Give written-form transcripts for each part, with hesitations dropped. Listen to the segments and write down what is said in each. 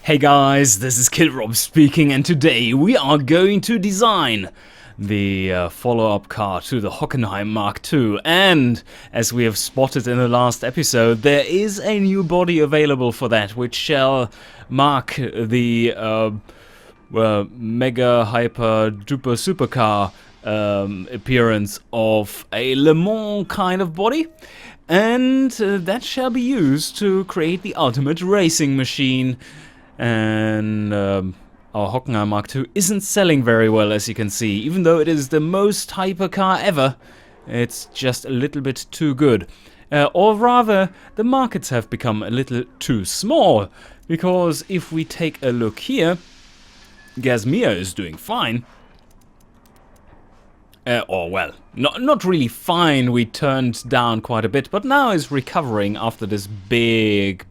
Hey guys, this is Kid Rob speaking, and today we are going to design the follow-up car to the Hockenheim Mark II. And as we have spotted in the last episode, there is a new body available for that, which shall mark the Megga Hyper Duper supercar appearance of a Le Mans kind of body. And that shall be used to create the ultimate racing machine. And our Hockenheim Mark II isn't selling very well, as you can see. Even though it is the most hypercar ever, it's just a little bit too good. Or rather, the markets have become a little too small. Because if we take a look here, Gazmir is doing fine. Or well, not really fine. We turned down quite a bit, but now is recovering after this big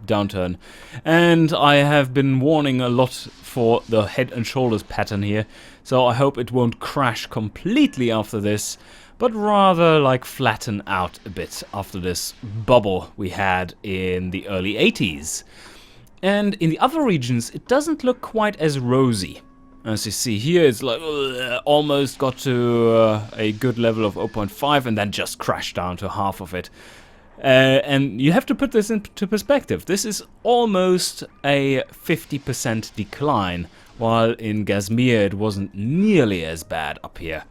downturn. And I have been warning a lot for the head and shoulders pattern here, so I hope it won't crash completely after this, but rather like flatten out a bit after this bubble we had in the early 80s. And in the other regions, it doesn't look quite as rosy. As you see here, it's like almost got to a good level of 0.5 and then just crashed down to half of it. And you have to put this into perspective. This is almost a 50% decline, while in Gazmir it wasn't nearly as bad up here.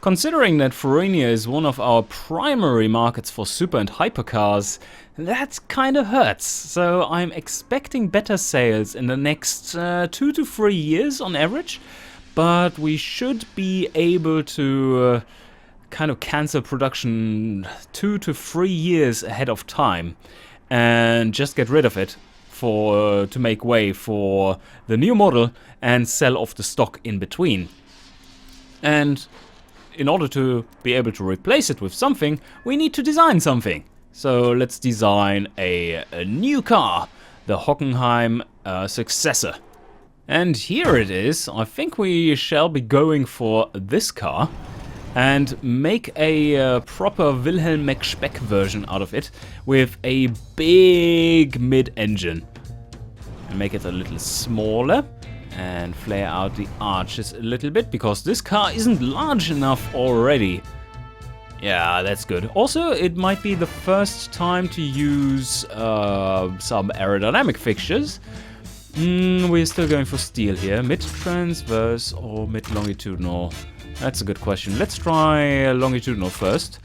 Considering that Florinia is one of our primary markets for super and hypercars, that kind of hurts. So I'm expecting better sales in the next 2 to 3 years on average, but we should be able to kind of cancel production 2 to 3 years ahead of time and just get rid of it to make way for the new model and sell off the stock in between. And in order to be able to replace it with something, we need to design something. So let's design a new car, the Hockenheim successor. And here it is. I think we shall be going for this car and make a proper Wilhelm McSpeck version out of it with a big mid-engine. And make it a little smaller and flare out the arches a little bit, because this car isn't large enough already. Yeah, that's good. Also, it might be the first time to use some aerodynamic fixtures. We're still going for steel here. Mid-transverse or mid-longitudinal? That's a good question. Let's try longitudinal first.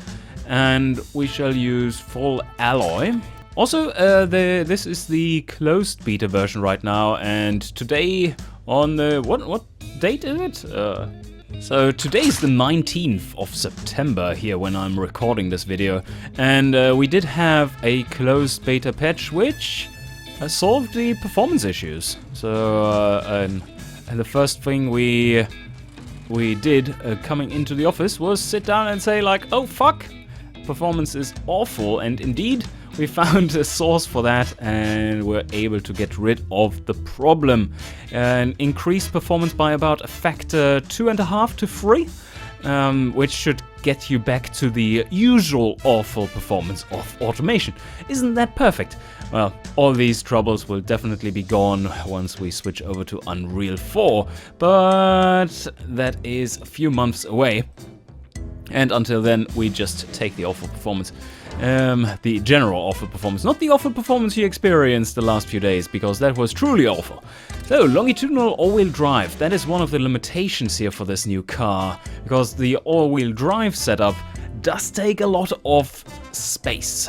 And we shall use full alloy. Also, this is the closed beta version right now, and today on the... What date is it? So today is the 19th of September here when I'm recording this video, and we did have a closed beta patch which solved the performance issues. So and the first thing we did coming into the office was sit down and say like, oh fuck, performance is awful, and indeed we found a source for that and were able to get rid of the problem and increase performance by about a factor 2.5 to 3, which should get you back to the usual awful performance of automation. Isn't that perfect? Well, all these troubles will definitely be gone once we switch over to Unreal 4, but that is a few months away. And until then, we just take the awful performance. The general awful performance, not the awful performance you experienced the last few days, because that was truly awful. So, longitudinal all-wheel drive, that is one of the limitations here for this new car, because the all-wheel drive setup does take a lot of space.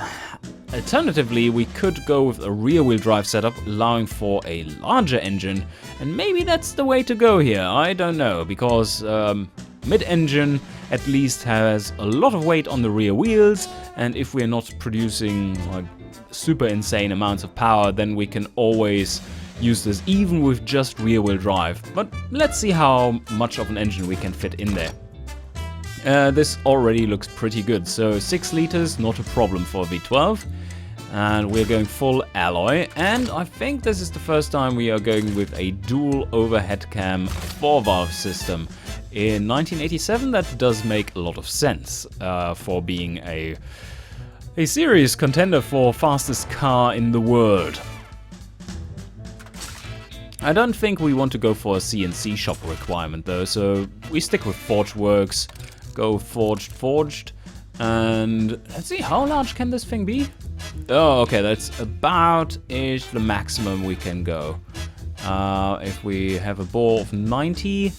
Alternatively, we could go with a rear-wheel drive setup, allowing for a larger engine, and maybe that's the way to go here. I don't know, because mid-engine at least has a lot of weight on the rear wheels, and if we're not producing like super insane amounts of power, then we can always use this even with just rear-wheel drive. But let's see how much of an engine we can fit in there. This already looks pretty good, so 6 liters, not a problem for V12. And we're going full alloy, and I think this is the first time we are going with a dual overhead cam 4-valve system. In 1987, that does make a lot of sense for being a serious contender for fastest car in the world. I don't think we want to go for a CNC shop requirement though, so we stick with Forge Works, go forged, and let's see, how large can this thing be? Oh, okay, that's about-ish the maximum we can go. If we have a bore of 90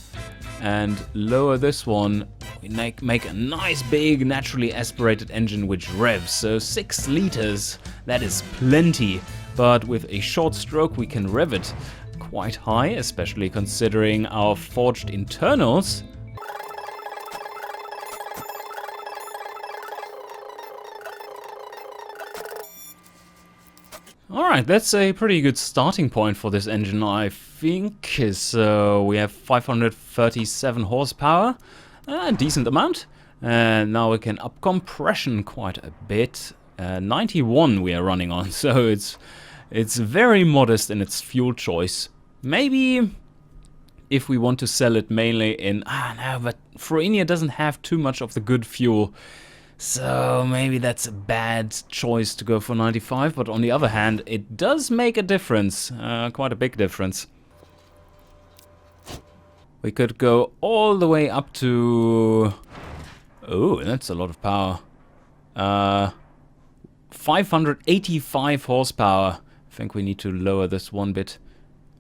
and lower this one, we make a nice big naturally aspirated engine which revs, so 6 liters, that is plenty, but with a short stroke we can rev it quite high, especially considering our forged internals. Alright, that's a pretty good starting point for this engine, I think. So we have 537 horsepower, a decent amount. And now we can up compression quite a bit. 91 we are running on, so it's very modest in its fuel choice. Maybe if we want to sell it mainly in... no, but Frenia doesn't have too much of the good fuel. So maybe that's a bad choice to go for 95, but on the other hand, it does make a difference, quite a big difference. We could go all the way up to... Oh, that's a lot of power. 585 horsepower. I think we need to lower this one bit.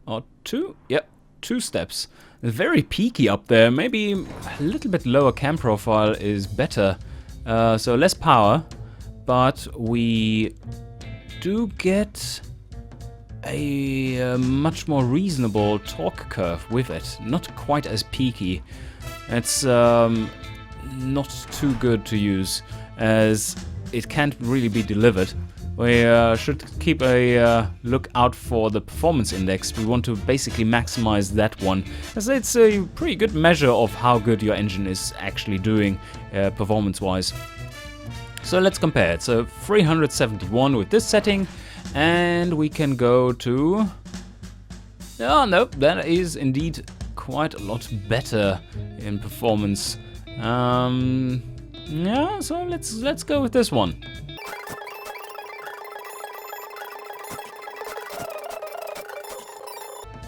Or 2? Yep, 2 steps. Very peaky up there. Maybe a little bit lower cam profile is better. So less power, but we do get a much more reasonable torque curve with it. Not quite as peaky. It's not too good to use, as it can't really be delivered. We should keep a look out for the performance index. We want to basically maximize that one, as it's a pretty good measure of how good your engine is actually doing performance-wise. So let's compare it. So 371 with this setting, and we can go to... Oh, nope, that is indeed quite a lot better in performance. Yeah, so let's go with this one.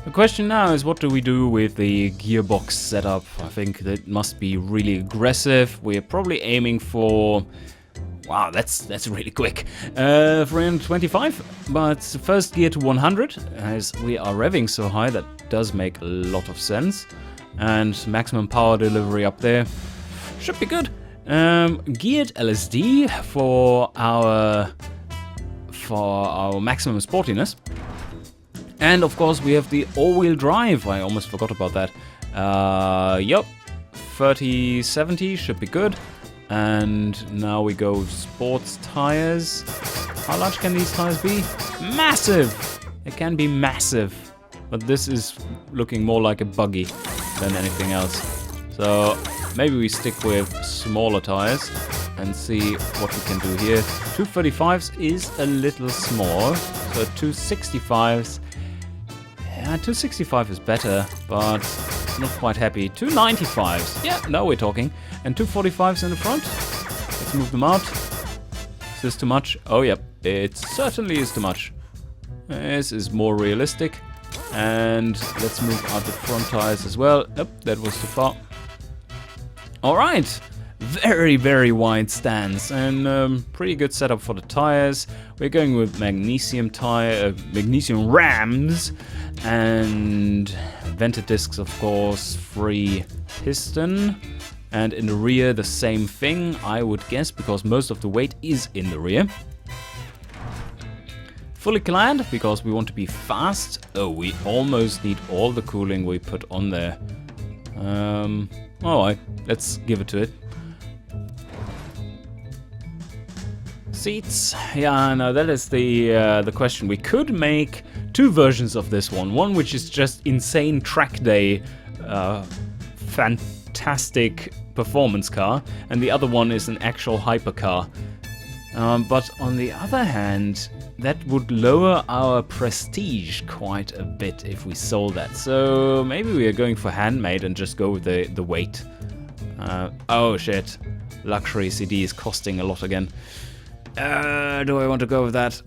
The question now is, what do we do with the gearbox setup? I think that must be really aggressive. We're probably aiming for... Wow, that's really quick. 325, but first gear to 100, as we are revving so high, that does make a lot of sense. And maximum power delivery up there should be good. Geared LSD for our maximum sportiness. And of course we have the all-wheel drive. I almost forgot about that. Yep, 3070 should be good. And now we go sports tires. How large can these tires be? Massive! It can be massive. But this is looking more like a buggy than anything else. So maybe we stick with smaller tires and see what we can do here. 235s is a little small. So 265s. Yeah, 265 is better, but not quite happy. 295s. Yeah, now we're talking. And 245s in the front. Let's move them out. Is this too much? Oh, yep. It certainly is too much. This is more realistic. And let's move out the front tires as well. Nope, that was too far. Alright. Very, very wide stance. And pretty good setup for the tires. We're going with magnesium magnesium rams. And vented discs, of course. Free piston. And in the rear, the same thing, I would guess, because most of the weight is in the rear. Fully clad, because we want to be fast. Oh, we almost need all the cooling we put on there. Alright, let's give it to it. Seats. Yeah, no, that is the question. We could make 2 versions of this one. One which is just insane track day, fantastic performance car, and the other one is an actual hypercar. But on the other hand, that would lower our prestige quite a bit if we sold that. So maybe we are going for handmade and just go with the weight. Oh shit, luxury CD is costing a lot again. Do I want to go with that?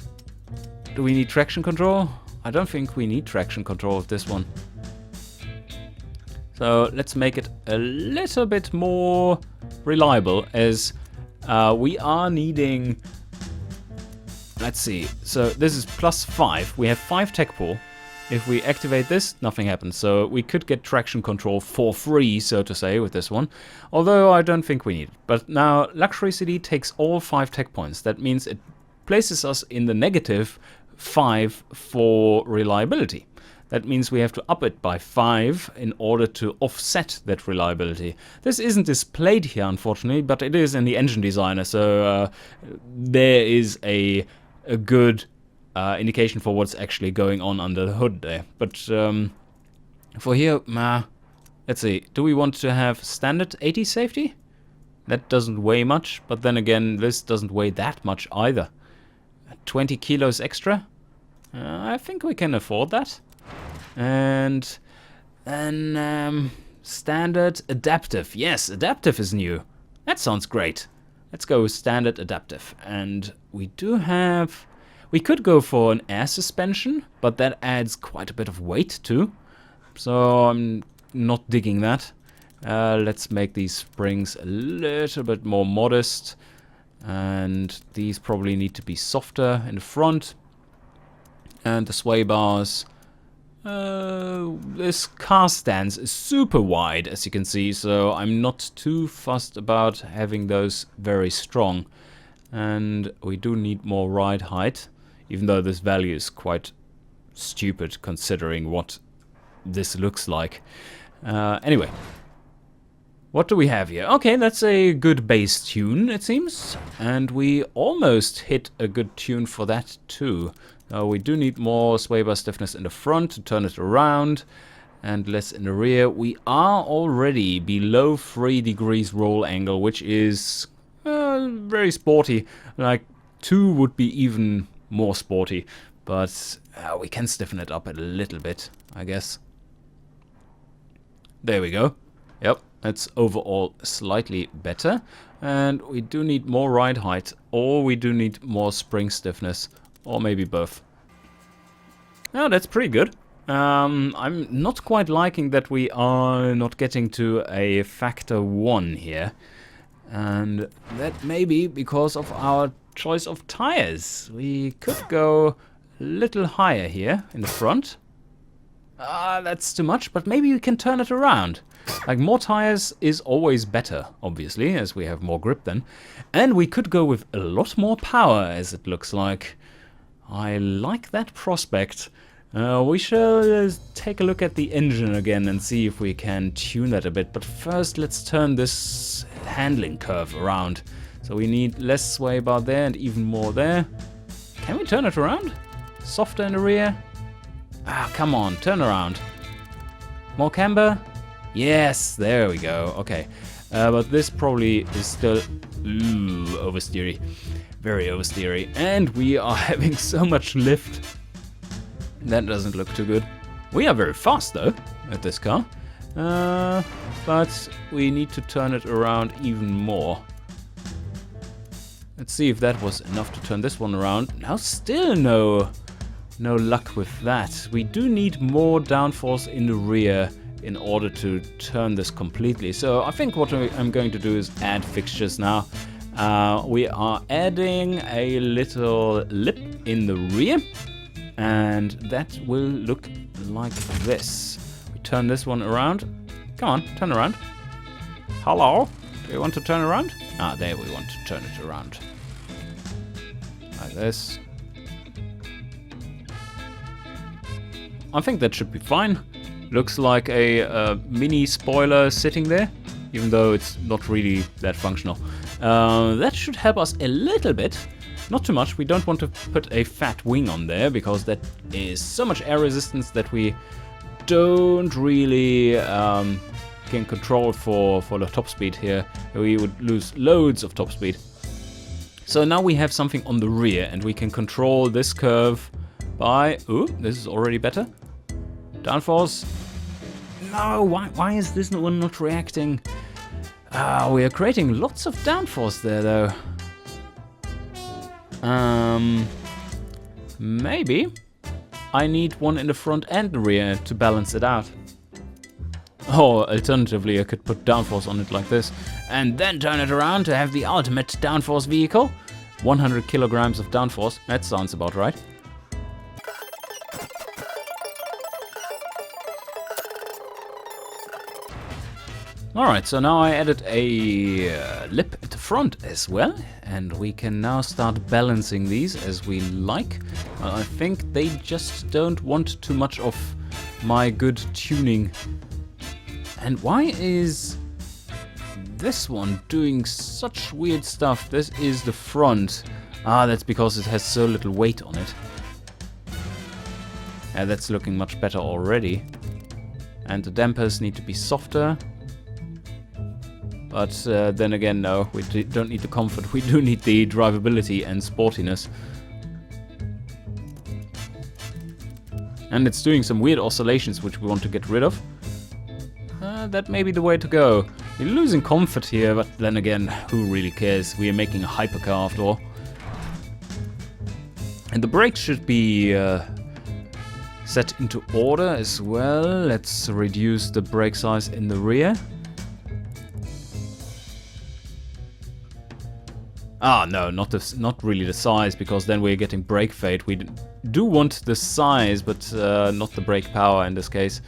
Do we need traction control? I don't think we need traction control with this one. So let's make it a little bit more reliable, as we are needing... Let's see. So this is +5. We have 5 tech pool. If we activate this, nothing happens. So we could get traction control for free, so to say, with this one. Although I don't think we need it. But now Luxury City takes all 5 tech points. That means it places us in the -5 for reliability. That means we have to up it by 5 in order to offset that reliability. This isn't displayed here, unfortunately, but it is in the engine designer, so there is a good indication for what's actually going on under the hood there. But for here, let's see, do we want to have standard 80 safety? That doesn't weigh much, but then again, this doesn't weigh that much either. 20 kilos extra? I think we can afford that. And then standard adaptive. Yes, adaptive is new. That sounds great. Let's go with standard adaptive. And we do have... We could go for an air suspension, but that adds quite a bit of weight too. So I'm not digging that. Let's make these springs a little bit more modest. And these probably need to be softer in the front. And the sway bars... this car stance is super wide, as you can see, so I'm not too fussed about having those very strong. And we do need more ride height, even though this value is quite stupid considering what this looks like. Anyway, what do we have here? Okay, that's a good bass tune, it seems. And we almost hit a good tune for that too. We do need more sway bar stiffness in the front to turn it around, and less in the rear. We are already below 3 degrees roll angle, which is very sporty. Like 2 would be even more sporty, but we can stiffen it up a little bit, I guess. There we go. Yep, that's overall slightly better. And we do need more ride height, or we do need more spring stiffness. Or maybe both. Oh, that's pretty good. I'm not quite liking that we are not getting to a factor 1 here. And that may be because of our choice of tires. We could go a little higher here in the front. That's too much, but maybe we can turn it around. Like, more tires is always better, obviously, as we have more grip then. And we could go with a lot more power, as it looks like. I like that prospect. We shall take a look at the engine again and see if we can tune that a bit. But first, let's turn this handling curve around. So we need less sway bar there and even more there. Can we turn it around? Softer in the rear? Come on, turn around. More camber? Yes, there we go. Okay, but this probably is still oversteery. Very oversteery. And we are having so much lift. That doesn't look too good. We are very fast though at this car. But we need to turn it around even more. Let's see if that was enough to turn this one around. Now still no luck with that. We do need more downforce in the rear in order to turn this completely. So I think what I'm going to do is add fixtures now. We are adding a little lip in the rear, and that will look like this. We turn this one around. Come on, turn around. Hello? Do you want to turn around? There we want to turn it around. Like this. I think that should be fine. Looks like a mini spoiler sitting there, even though it's not really that functional. That should help us a little bit. Not too much. We don't want to put a fat wing on there, because that is so much air resistance that we don't really can control for the top speed here. We would lose loads of top speed. So now we have something on the rear, and we can control this curve by... Ooh, this is already better. Downforce. No, why is this one not reacting? We are creating lots of downforce there, though. Maybe I need one in the front and the rear to balance it out. Or alternatively, I could put downforce on it like this, and then turn it around to have the ultimate downforce vehicle. 100 kilograms of downforce, that sounds about right. Alright, so now I added a lip at the front as well, and we can now start balancing these as we like. I think they just don't want too much of my good tuning. And why is this one doing such weird stuff? This is the front. Ah, that's because it has so little weight on it. Yeah, that's looking much better already. And the dampers need to be softer. But then again, no, we don't need the comfort. We do need the drivability and sportiness. And it's doing some weird oscillations which we want to get rid of. That may be the way to go. You're losing comfort here, but then again, who really cares? We are making a hypercar after all. And the brakes should be set into order as well. Let's reduce the brake size in the rear. Ah, no, not really the size, because then we're getting brake fade. We do want the size, but not the brake power in this case.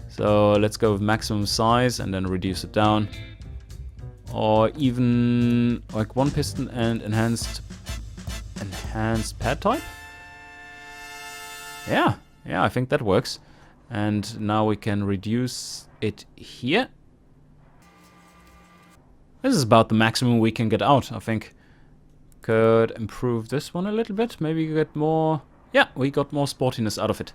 So let's go with maximum size and then reduce it down. Or even like one piston and enhanced pad type. Yeah, I think that works. And now we can reduce it here. This is about the maximum we can get out, I think. Could improve this one a little bit. Maybe get more. Yeah, we got more sportiness out of it.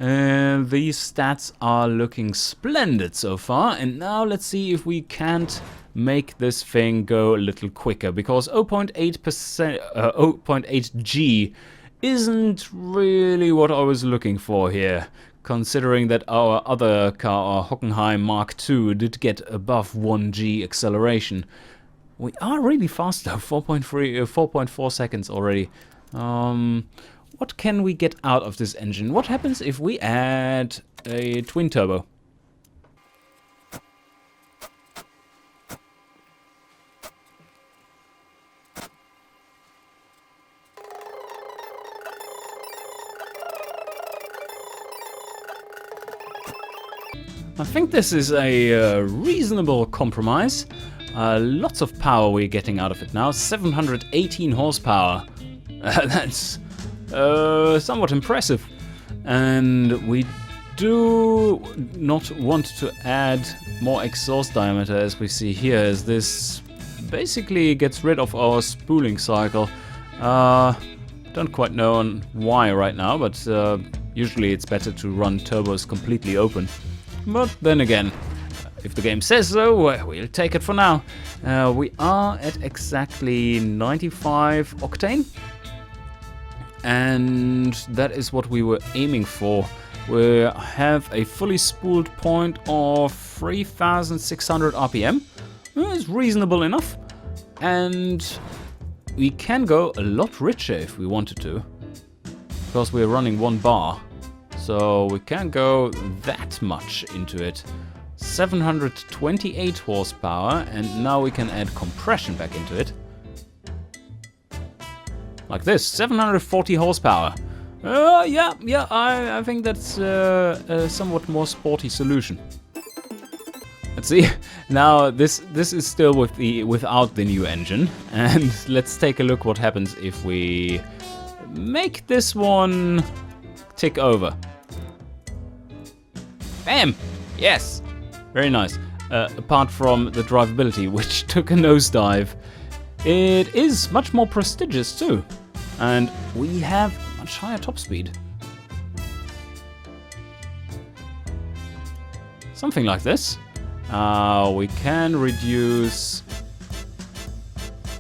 These stats are looking splendid so far, and now let's see if we can't make this thing go a little quicker, because 0.8 G isn't really what I was looking for here, considering that our other car, our Hockenheim Mark II, did get above 1 G acceleration. We are really fast though, 4.4 seconds already. What can we get out of this engine? What happens if we add a twin turbo? I think this is a reasonable compromise. Lots of power we're getting out of it now. 718 horsepower. That's somewhat impressive. And we do not want to add more exhaust diameter, as we see here, as this basically gets rid of our spooling cycle. Don't quite know why right now, but usually it's better to run turbos completely open. But then again, if the game says so, we'll take it for now. We are at exactly 95 octane. And that is what we were aiming for. We have a fully spooled point of 3,600 RPM. It's reasonable enough. And we can go a lot richer if we wanted to, because we're running 1 bar. So we can't go that much into it. 728 horsepower, and now we can add compression back into it. Like this, 740 horsepower. Yeah, I think that's a somewhat more sporty solution. Let's see. Now this is still without the new engine, and let's take a look what happens if we make this one tick over. Bam! Yes! Very nice. Apart from the drivability, which took a nosedive, it is much more prestigious too. And we have a much higher top speed. Something like this. We can reduce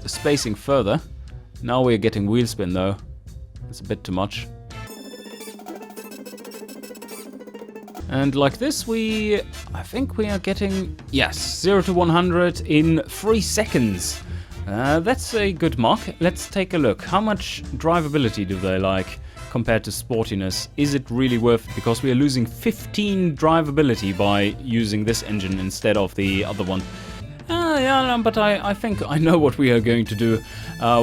the spacing further. Now we're getting wheel spin though. It's a bit too much. And like this, I think we are getting, yes, 0 to 100 in 3 seconds. That's a good mark. Let's take a look. How much drivability do they like compared to sportiness? Is it really worth it? Because we are losing 15 drivability by using this engine instead of the other one. Yeah, no, but I think I know what we are going to do.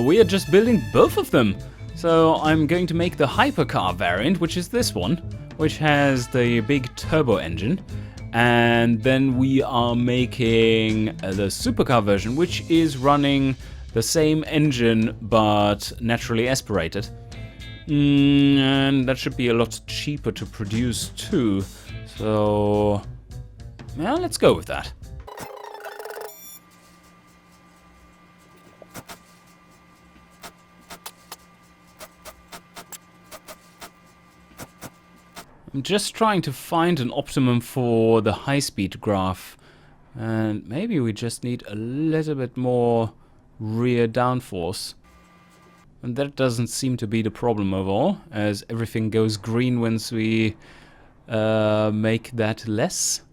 We are just building both of them. So I'm going to make the hypercar variant, which is this one, which has the big turbo engine. And then we are making the supercar version, which is running the same engine but naturally aspirated. And that should be a lot cheaper to produce too. So, yeah, let's go with that. I'm just trying to find an optimum for the high-speed graph, and maybe we just need a little bit more rear downforce. And that doesn't seem to be the problem overall, as everything goes green once we make that less.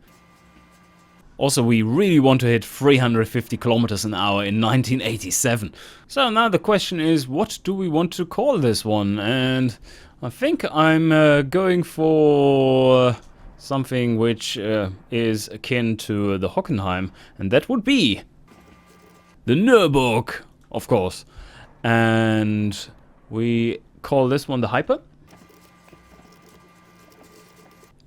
Also, we really want to hit 350 kilometers an hour in 1987. So now the question is, what do we want to call this one? And I think I'm going for something which is akin to the Hockenheim, and that would be the Nuerburg, of course. And we call this one the Hyper.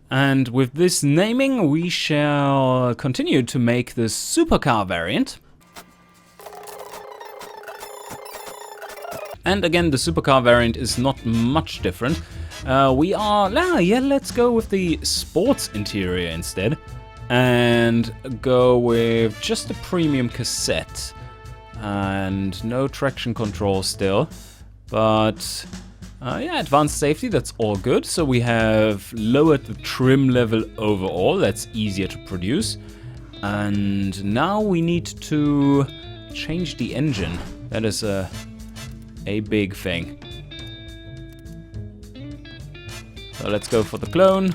And with this naming, we shall continue to make the supercar variant. And again, the supercar variant is not much different. Let's go with the sports interior instead. And go with just a premium cassette. And no traction control still. But advanced safety, that's all good. So we have lowered the trim level overall. That's easier to produce. And now we need to change the engine. That is a big thing. So let's go for the clone.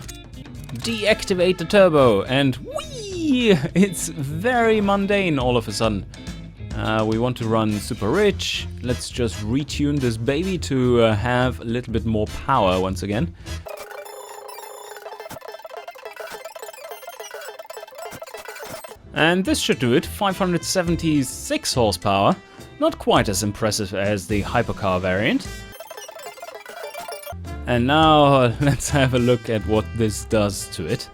Deactivate the turbo, and whee! It's very mundane all of a sudden. We want to run super rich. Let's just retune this baby to have a little bit more power once again. And this should do it. 576 horsepower. Not quite as impressive as the hypercar variant. And now let's have a look at what this does to it.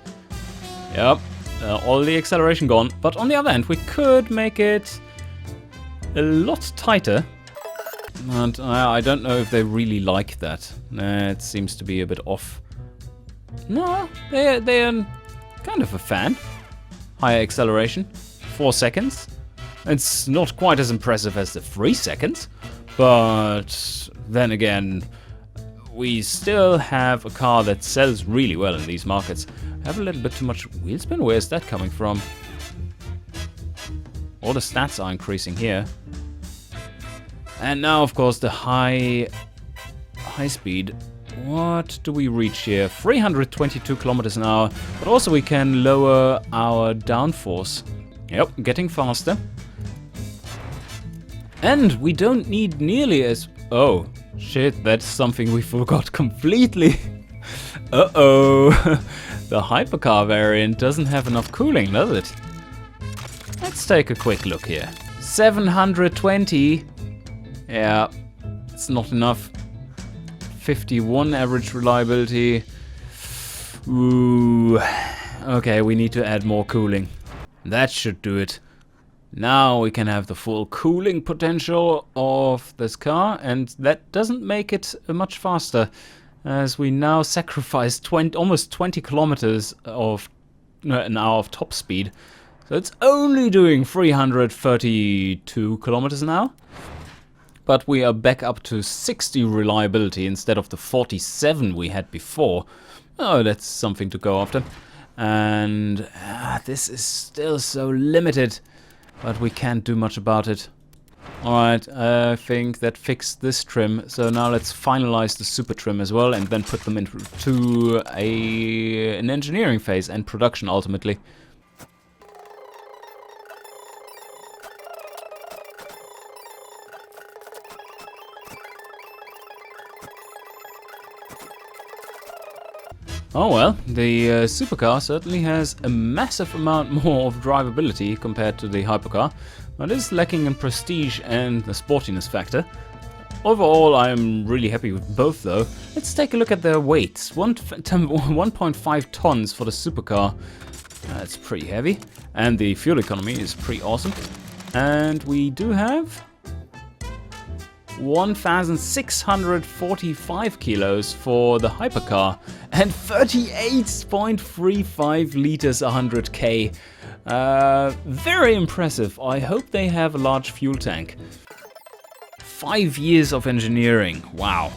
Yep, all the acceleration gone. But on the other hand, we could make it a lot tighter. And I don't know if they really like that. It seems to be a bit off. No, they're kind of a fan. Higher acceleration, 4 seconds. It's not quite as impressive as the 3 seconds, but then again, we still have a car that sells really well in these markets. I have a little bit too much wheel spin. Where's that coming from? All the stats are increasing here. And now, of course, the high speed. What do we reach here? 322 kilometers an hour. But also we can lower our downforce. Yep, getting faster. And we don't need nearly as... Oh, shit, that's something we forgot completely. Uh-oh. The hypercar variant doesn't have enough cooling, does it? Let's take a quick look here. 720. Yeah, it's not enough. 51 average reliability. Ooh. Okay, we need to add more cooling. That should do it. Now we can have the full cooling potential of this car, and that doesn't make it much faster, as we now sacrifice almost 20 kilometers of an hour of top speed. So it's only doing 332 kilometers an hour. But we are back up to 60 reliability instead of the 47 we had before. Oh, that's something to go after. And this is still so limited, but we can't do much about it. Alright, I think that fixed this trim. So now let's finalize the super trim as well, and then put them into an engineering phase and production ultimately. Oh well, the supercar certainly has a massive amount more of drivability compared to the hypercar, but is lacking in prestige and the sportiness factor. Overall, I'm really happy with both though. Let's take a look at their weights. 1.5 tons for the supercar. That's pretty heavy. And the fuel economy is pretty awesome. And we do have 1,645 kilos for the hypercar and 38.35 liters 100k. Very impressive. I hope they have a large fuel tank. 5 years of engineering. Wow.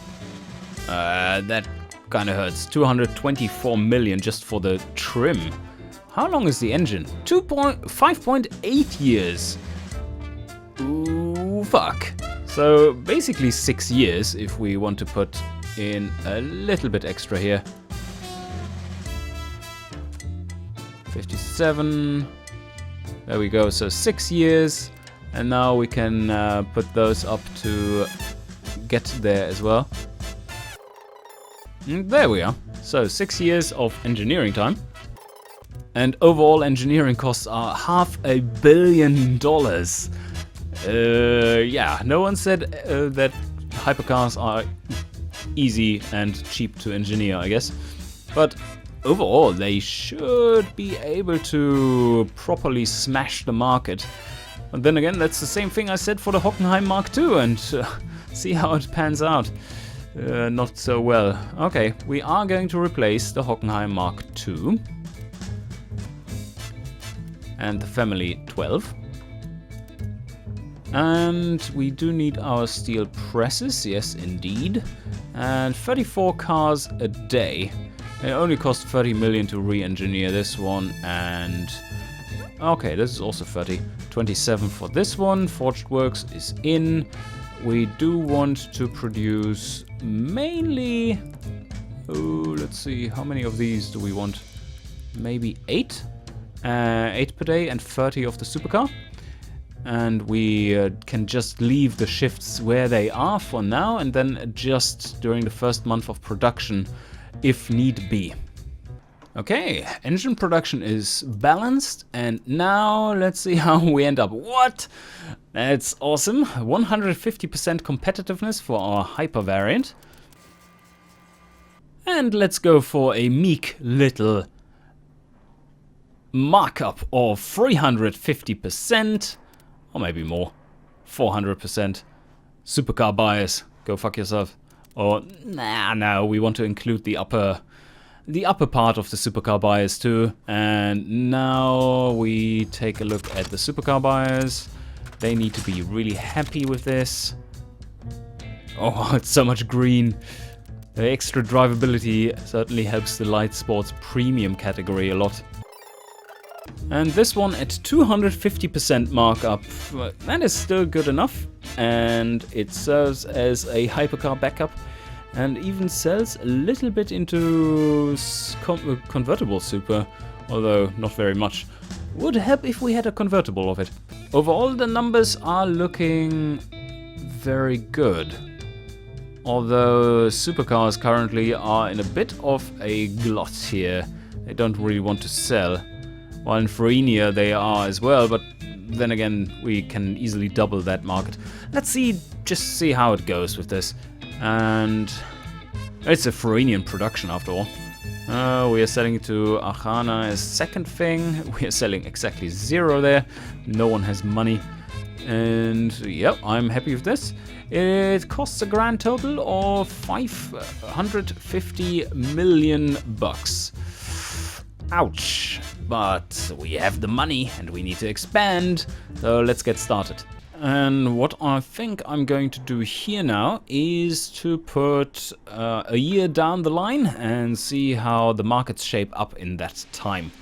That kind of hurts. 224 million just for the trim. How long is the engine? 5.8 years. Ooh, fuck. So basically 6 years if we want to put in a little bit extra here. 57. There we go. So 6 years. And now we can put those up to get there as well. And there we are. So 6 years of engineering time. And overall engineering costs are $500 million. Yeah, no one said that hypercars are easy and cheap to engineer, I guess. But overall, they should be able to properly smash the market. And then again, that's the same thing I said for the Hockenheim Mark II, and see how it pans out. Not so well. Okay, we are going to replace the Hockenheim Mark II and the Family 12. And we do need our steel presses, yes indeed. And 34 cars a day. It only costs 30 million to re-engineer this one, and okay, this is also 30. 27 for this one. Forged Works is in. We do want to produce mainly... Oh, let's see, how many of these do we want? Maybe 8? 8 per day and 30 of the supercar. And we can just leave the shifts where they are for now and then adjust during the first month of production if need be. Okay, engine production is balanced, and now let's see how we end up. What? That's awesome. 150% competitiveness for our hyper variant. And let's go for a meek little markup of 350%, or maybe more, 400%. Supercar bias, go fuck yourself. Or, nah, no, we want to include the upper part of the supercar bias too. And now we take a look at the supercar bias. They need to be really happy with this. Oh, it's so much green. The extra drivability certainly helps the light sports premium category a lot. And this one at 250% markup, that is still good enough. And it serves as a hypercar backup. And even sells a little bit into convertible super, although not very much. Would help if we had a convertible of it. Overall, the numbers are looking very good. Although supercars currently are in a bit of a glut here. They don't really want to sell. While in Farina they are as well, but then again, we can easily double that market. Let's just see how it goes with this. And it's a Farinian production after all. We are selling it to Achana as second thing. We are selling exactly 0 there. No one has money. And yep, I'm happy with this. It costs a grand total of 550 million bucks. Ouch. But we have the money and we need to expand. So let's get started. And what I think I'm going to do here now is to put a year down the line and see how the markets shape up in that time.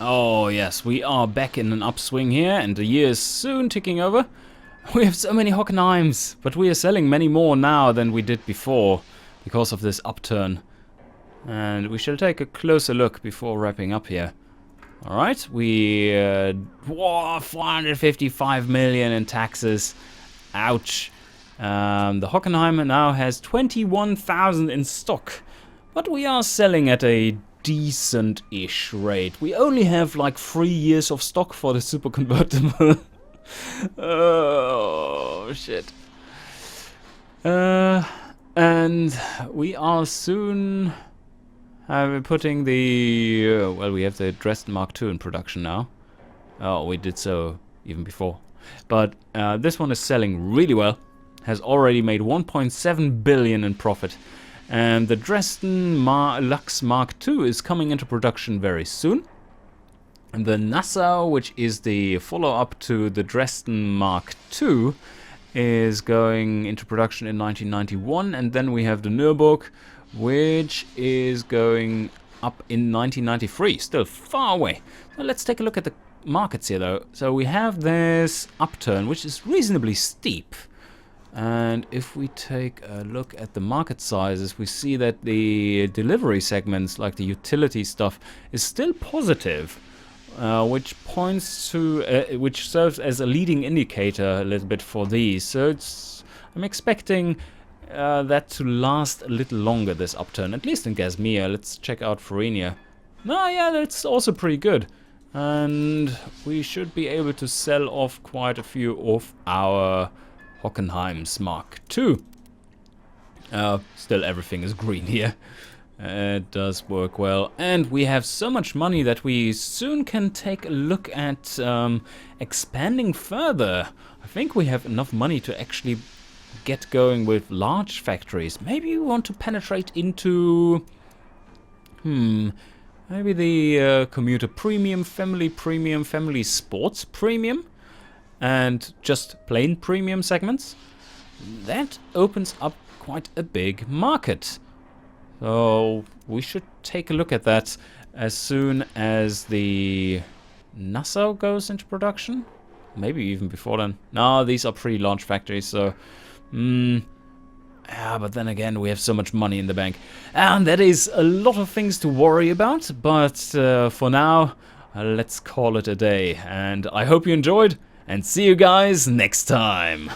Oh yes, we are back in an upswing here and the year is soon ticking over. We have so many Hockenheims, but we are selling many more now than we did before because of this upturn. And we shall take a closer look before wrapping up here. Alright, we... 455 million in taxes. Ouch. The Hockenheimer now has 21,000 in stock, but we are selling at a decent-ish rate. We only have like 3 years of stock for the super convertible. Oh shit. And we are soon putting the well, we have the Dresden Mark II in production now. Oh, we did so even before, but this one is selling really well. Has already made 1.7 billion in profit, and the Dresden Lux Mark II is coming into production very soon. And the Nassau, which is the follow-up to the Dresden Mark II, is going into production in 1991, and then we have the Nuerburg, which is going up in 1993, still far away. So let's take a look at the markets here though. So we have this upturn, which is reasonably steep. And if we take a look at the market sizes, we see that the delivery segments, like the utility stuff, is still positive, which points to, which serves as a leading indicator a little bit for these. So I'm expecting that to last a little longer, this upturn, at least in Gasmea. Let's check out Farenia. Oh yeah, that's also pretty good. And we should be able to sell off quite a few of our Hockenheims Mark II. Still everything is green here. It does work well. And we have so much money that we soon can take a look at expanding further. I think we have enough money to actually get going with large factories. Maybe we want to penetrate into... maybe the commuter premium, family sports premium, and just plain premium segments. That opens up quite a big market. So we should take a look at that as soon as the Nassau goes into production. Maybe even before then. No, these are pre-launch factories, so... yeah, but then again, we have so much money in the bank. And that is a lot of things to worry about. But for now, let's call it a day. And I hope you enjoyed. And see you guys next time.